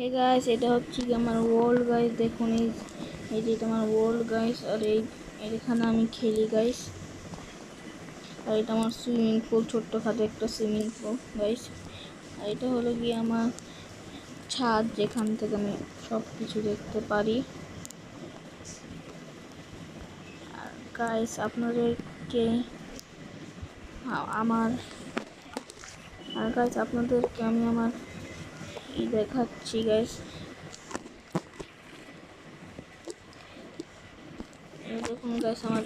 Hey guys, এটা হচ্ছে কি আমার ওয়ার্ল্ড গাইস। দেখুন এই যে এটা আমার ওয়ার্ল্ড গাইস। আর এখানে আমি খেলি গাইস। আর এটা আমার সুইমিং পুল, ছোট্টখাটো একটা সুইমিং পুল গাইস। আর এটা হলো গিয়ে আমার ছাদ, যেখান থেকে আমি সব কিছু দেখতে পারি। আর গাইস আপনাদেরকে আমার আমি আমার দেখাচ্ছি গাইস। দেখুন গাইস, আমার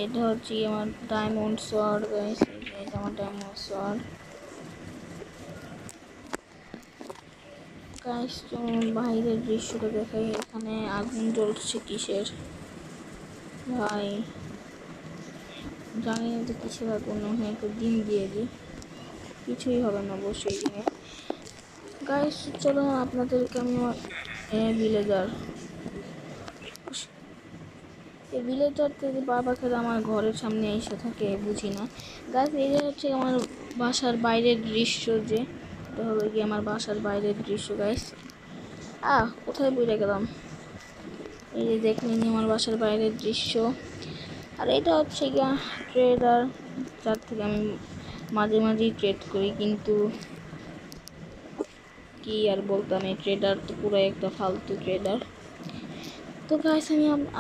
এটা হচ্ছে আমার ডায়মন্ড সোয়ার্ড গাইস। এটা আমার ডায়মন্ড সোয়ার্ড গাইস। বাইরের দৃশ্যটা দেখাই। এখানে আগুন জ্বলছে কিসের ভাই জানি না তো কিসের আগুন। হ্যাঁ, একটু ডিম দিয়ে দিই, কিছুই হবে না বসে দিনে গাইস। চলো আপনাদেরকে আমি আমার ভিলেজার থেকে বাবা খেলে আমার ঘরের সামনে এসে থাকে, বুঝি না গাইস। এই হচ্ছে আমার বাসার বাইরের দৃশ্য, যে এটা হলো গিয়ে আমার বাসার বাইরের দৃশ্য গাইস। কোথায় বেরিয়ে গেলাম? এই যে দেখলেন আমার বাসার বাইরের দৃশ্য। আর এটা হচ্ছে গিয়া ট্রেডার, যার থেকে আমি মাঝে মাঝেই ট্রেড করি, কিন্তু কি আর বলতাম, এই ট্রেডার তো পুরো একটা ফালতু ট্রেডার। তো গাইস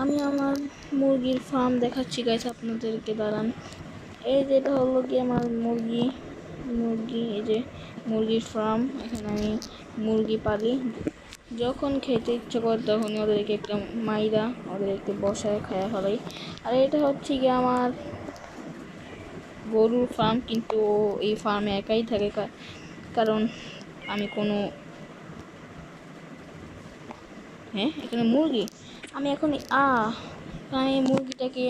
আমি আমার মুরগির ফার্ম দেখাচ্ছি গাইস আপনাদেরকে, দাঁড়ান। এই যে এটা হলো কি আমার মুরগি, এই যে মুরগির ফার্ম। এখানে আমি মুরগি পালি, যখন খেতে ইচ্ছে করে তখনই ওদেরকে একটা মাইরা ওদেরকে বসায় খায়া ফেলাই। আর এটা হচ্ছে কি আমার গরুর ফার্ম, কিন্তু এই ফার্মে একাই থাকে, কারণ আমি কোনো এখানে মুরগি আমি এখন আমি মুরগিটাকে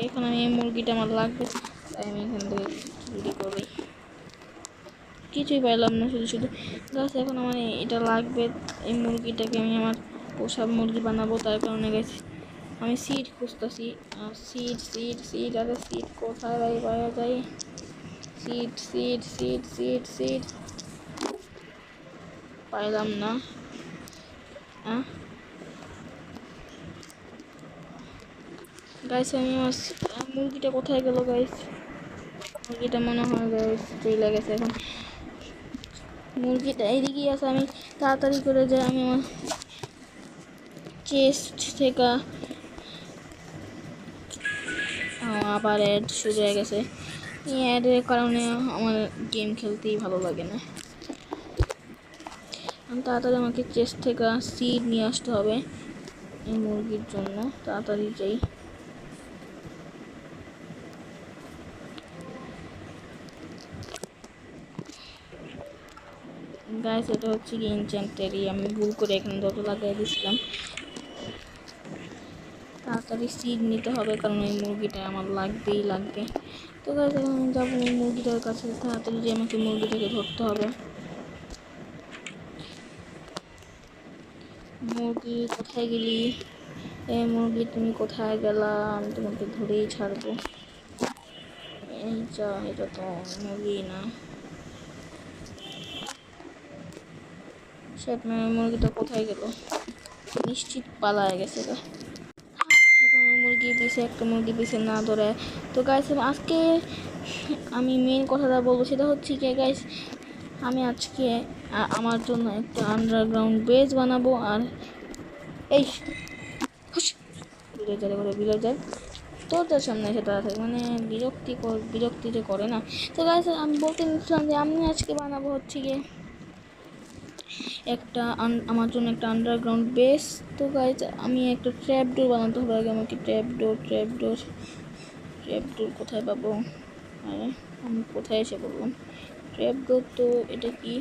এখন আমি এই মুরগিটা আমার লাগবে, তাই আমি এখান থেকে চুরি করি। কিছুই পাইলাম না, শুধু গাছ। এখন আমার এটা লাগবে, এই মুরগিটাকে আমি আমার পোষা মুরগি বানাবো। তার কারণে গেছি আমি সিড খুঁজতেছি। আরে সিড কোথায় পাওয়া যায়? সিড পাইলাম না। গাইস, আমি আমার মুরগিটা কোথায় গেল গাইস? মুরগিটা মনে হয় গাইস চলে গেছে। এখন মুরগিটা এইদিকেই আছে, আমি তাড়াতাড়ি করে যাই। আমি আমার চেস্ট থেকে আবার অ্যাড শুরু হয়ে গেছে। এই অ্যাডের কারণে আমার গেম খেলতেই ভালো লাগে না। তাড়াতাড়ি আমাকে চেস্ট থেকে সিড নিয়ে আসতে হবে এই মুরগির জন্য। তাড়াতাড়ি যাই। গাইস, এটা হচ্ছে কি এনচ্যান্টেরই, আমি ভুল করে এখানে দরজা লাগাই দিয়েছিলাম। তাড়াতাড়ি সিড নিতে হবে, কারণ এই মুরগিটা আমার লাগবে। তো গাইস, এখন আমি যাবো এই মুরগিটার কাছে। তাড়াতাড়ি যে আমাকে মুরগিটাকে ধরতে হবে। মুরগি কোথায় গেলি? মুরগি তুমি কোথায় গেলা? আমি তোমাকে ধরেই ছাড়বো। এটা তো মুরগি না। মুরগিটা কোথায় গেল? নিশ্চিত পালায় গেছে। এখন একটা মুরগি পিছে না ধরে। তো গাইস, আজকে আমি মেন কথাটা বলবো, সেটা হচ্ছে কি গাইস, আমি আজকে আমার জন্য একটা আন্ডারগ্রাউন্ড বেস বানাবো। আর এই ভিলেজার তোদের সামনে এসে দাঁড়া থাকে, মানে বিরক্তি যে করে না। তো গাইস, আমি বলতে নিচ্ছিলাম যে আমি আজকে বানাবো হচ্ছে গিয়ে আমার জন্য একটা আন্ডারগ্রাউন্ড বেস। তো গাইস, আমি একটা ট্র্যাপ ডোর বানাতে হবে আগে আমাকে। ট্র্যাপ ডোর কোথায় পাবো? আরে আমি কোথায় এসে বললাম ট্র্যাপ ডোর? তো এটা কি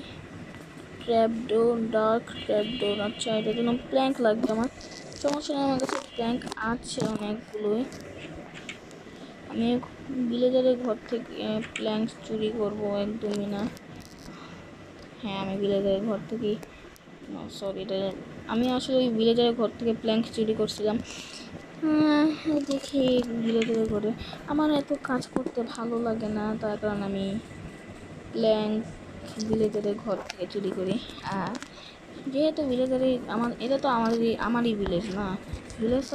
ট্র্যাপ ডোর? ডার্ক ট্র্যাপ ডোর। আচ্ছা, এটার জন্য প্ল্যাঙ্ক লাগবে আমার। সমস্যা নেই, আমার কাছে প্ল্যাঙ্ক আছে অনেকগুলোই। আমি ভিলেজারের ঘর থেকে প্ল্যাঙ্ক চুরি করবো একদমই না। আমি ভিলেজারের ঘর থেকেই আমি আসলে ওই ভিলেজারের ঘর থেকে প্ল্যাঙ্ক চুরি করছিলাম। দেখি ধীরে ধীরে করে। আমার এত কাজ করতে ভালো লাগে না, তার কারণ আমি প্ল্যাঙ্ক ভিলেজারের ঘর থেকে চুরি করি। আর যেহেতু ভিলেজারে এটা তো আমারই ভিলেজ না, ভিলেজ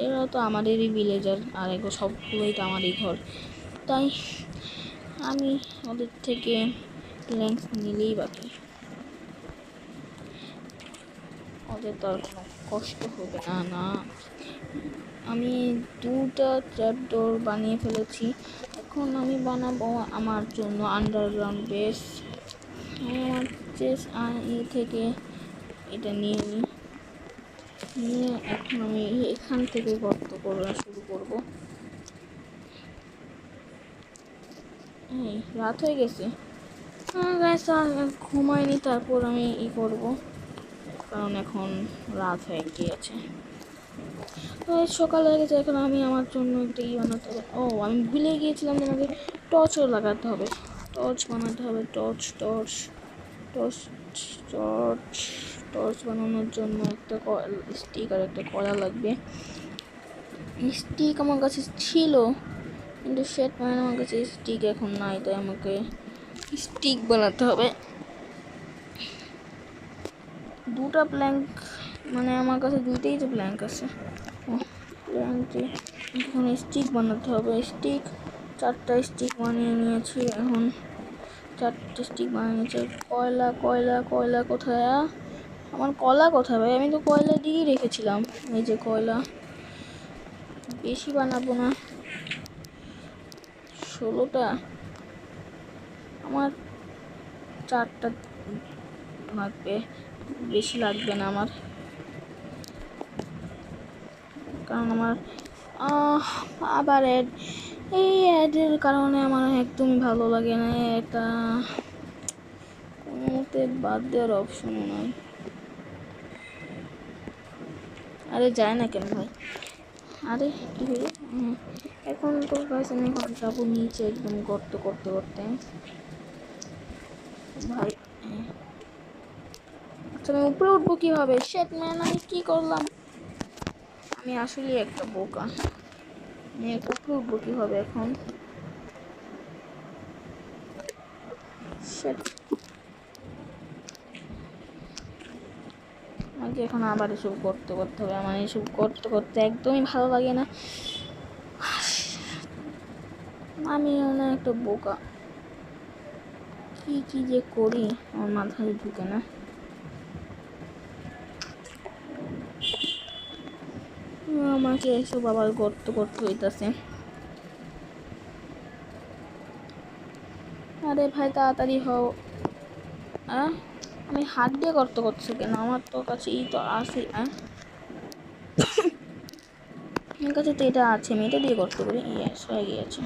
এরাও তো আমাদেরই ভিলেজার, আর এগুলো সবগুলোই তো আমারই ঘর। তাই আমি ওদের থেকে প্ল্যাঙ্ক নিলেই বাকি, ওদের তো আর কোনো কষ্ট হবে না। না, আমি 2টা ট্র্যাপডোর বানিয়ে ফেলেছি। এখন আমি বানাবো আমার জন্য আন্ডারগ্রাউন্ড বেস। আমার চেস্ট থেকে এটা নিয়ে নিয়ে এখন আমি এখান থেকে গর্ত করা শুরু করব। এই রাত হয়ে গেছে, ঘুমাইনি, তারপর আমি করব, কারণ এখন রাত হয়ে গিয়েছে। তো সকাল হয়ে গেছে, এখন আমি আমার জন্য একটা বানাতে হবে। আমি ভুলে গিয়েছিলাম যে আমাকে টর্চও লাগাতে হবে, টর্চ বানাতে হবে। Torch torch torch torch torch বানানোর জন্য একটা স্টিক আর একটা কলা লাগবে। স্টিক আমার কাছে ছিল, কিন্তু আমার কাছে স্টিক এখন নাই, তাই আমাকে স্টিক বানাতে হবে। 2টা প্ল্যাঙ্ক, মানে আমার কাছে 2টাই তো প্ল্যাঙ্ক আছে। প্ল্যাঙ্কে এখন স্টিক বানাতে হবে। 4টা স্টিক বানিয়ে নিয়েছি, এখন 4টে স্টিক বানিয়ে নিয়েছি। কয়লা কয়লা কয়লা কোথায়? আমার কলা কোথায় ভাই? আমি তো কয়লা দিয়েই রেখেছিলাম। এই যে কয়লা, বেশি বানাবো না, 16টা। আমার 4টা লাগবে, বেশি লাগবে না আমার, কারণ আমার আবার অ্যাডের কারণে আমার একদমই ভালো লাগে না। এটা কোনোতে বাদ দেওয়ার অপশনও নাই। আরে যায় না কেন ভাই? আরে কি হলো? এখন তো গাইস আমি এখন যাবো নিচে, একদম গর্ত করতে করতে ভাই। আচ্ছা, আমি উপরে উঠবো কিভাবে? শেট ম্যান, আমি কি করলাম? আমি আসলে একটা বোকা। আমি উপরে উঠবো কিভাবে এখন? শেট, আমাকে এখন আবার এসব করতে করতে হবে। আমার এসব করতে করতে একদমই ভালো লাগে না। আমি না একটা বোকা, কি যে করি আমার মাথায় ঢুকে না। আমাকে এসব আবার গর্ত করতে হইতাছে। আরে ভাই তাড়াতাড়ি হও। আমি হাত দিয়ে গর্ত করছি কেন? আমার তো কাছে তো আছে। আমার কাছে তো এটা আছে, আমি এটা দিয়ে গর্ত করি। ইয়েস, হয়ে গিয়েছে।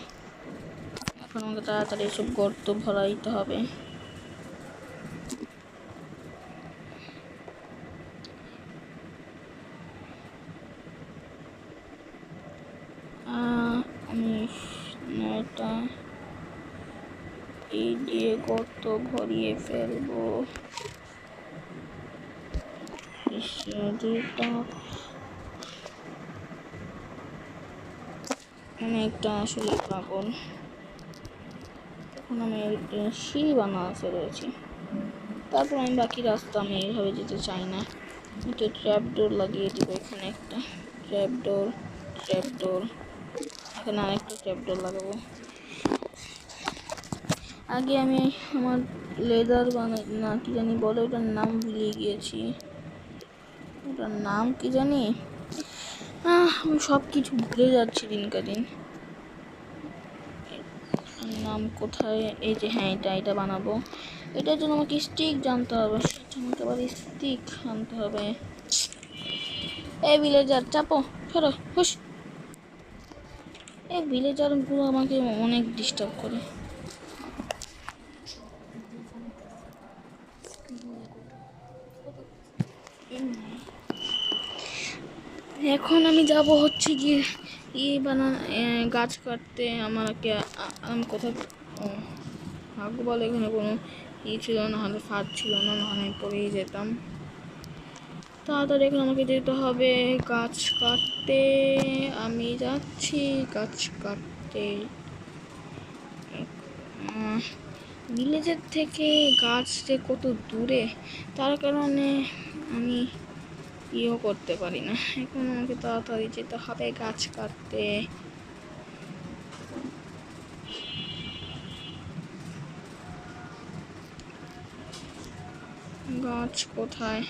এখন আমাকে তাড়াতাড়ি এসব গর্ত ভরাইতে হবে। আমি এটা এই দিয়ে গর্ত ভরিয়ে ফেলবো। অনেকটা আসলে পাগল। এখন আমি সিঁড়ি বানাতে ফেলেছি, তারপর আমি বাকি রাস্তা আমি এইভাবে যেতে চাই না। একটা ট্র্যাপ ডোর লাগিয়ে দিব এখানে, একটা ট্র্যাপ ডোর এখানে আরেকটা ট্র্যাপ ডোর লাগাবো। আগে আমি আমার লেদার বানাই না, কি জানি বলে ওটার নাম ভুলে গিয়েছি। ওটার নাম কি জানি, আমি সব কিছু ভুলে যাচ্ছি দিনকে দিন। নাম কোথায়? এই যে, হ্যাঁ, এটা বানাবো। এটার জন্য আমাকে স্টিক জানতে হবে, আমাকে আবার স্টিক আনতে হবে। এই ভিলেজার চাপো, সরো, হুশ। এই ভিলেজার গুলো আমাকে অনেক ডিস্টার্ব করে। এখন আমি যাব হচ্ছে গিয়ে গাছ কাটতে। আমাকে আমি কোথায় ভাগ্য বলে এখানে কোনো ছিল না, হলে ফাঁদ ছিল না, নাহলে আমি পড়েই যেতাম। তাড়াতাড়ি এখন আমাকে যেতে হবে গাছ কাটতে। আমি যাচ্ছি গাছ কাটতে। ভিলেজের থেকে গাছ যে কত দূরে, তার কারণে আমি ইয়েও করতে পারি না। এখন আমাকে তাড়াতাড়ি যেতে হবে গাছ কাটতে। গাছ কোথায়?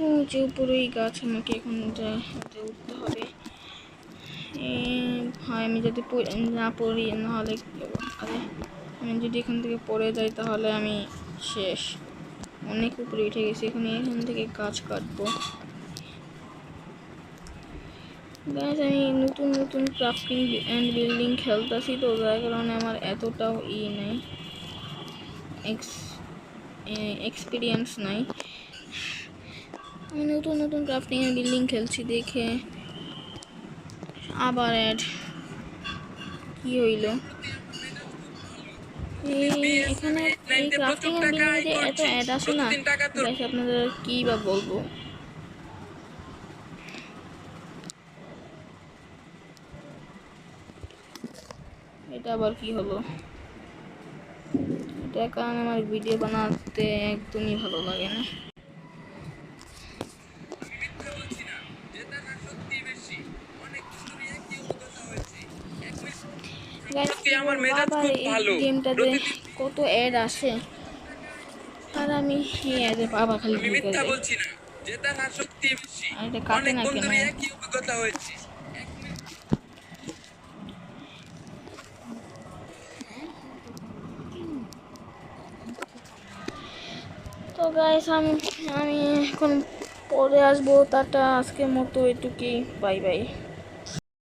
ও যে উপরেই গাছ, আমাকে এখন উঠতে হবে। ভাই আমি যদি না পড়ি, নাহলে আরে আমি যদি এখান থেকে পড়ে যাই তাহলে আমি শেষ। অনেক উপরে উঠে গেছি, এখান থেকে গাছ কাটবো। গাছ আমি নতুন নতুন ক্রাফটিং অ্যান্ড বিল্ডিং খেলতেছি, তো যার কারণে আমার এতটাও নেই, এক্সপিরিয়েন্স নাই। আমি নতুন নতুন ক্রাফটিং অ্যান্ড বিল্ডিং খেলছি দেখে আবার অ্যাড কি হইল। এখানে এই ক্রাফটিং এর বিল্ডিং এ এত অ্যাড আসে না গাইস, আপনাদের কি বা বলবো। এটা আবার কি হলো? এটার কারণে আমার ভিডিও বানাতে একদমই ভালো লাগে না। বাবার এই গেমটাতে কত অ্যাড আসে, আর আমি এই অ্যাডে বাবা খালি ঢুকে যাই। আর এটা কাটে না কেন? তো গাইস আমি এখন পরে আসবো। টাটা, আজকের মতো এটুকুই, বাই বাই।